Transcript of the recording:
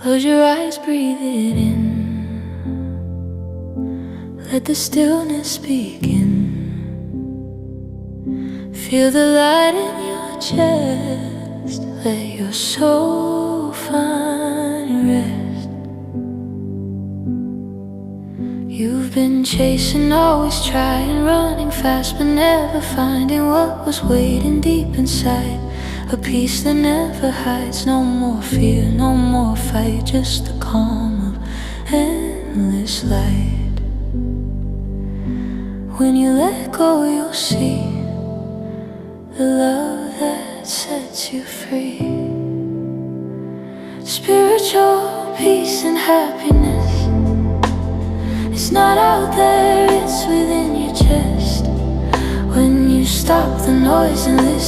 Close your eyes, breathe it in. Let the stillness begin. Feel the light in your chest. Let your soul find rest. You've been chasing, always trying, running fast, but never finding what was waiting deep inside. A peace that never hides. No more fear, no more fight, just the calm of endless light. When you let go, you'll see the love that sets you free. Spiritual peace and happiness. It's not out there, it's within your chest. When you stop the noise and listen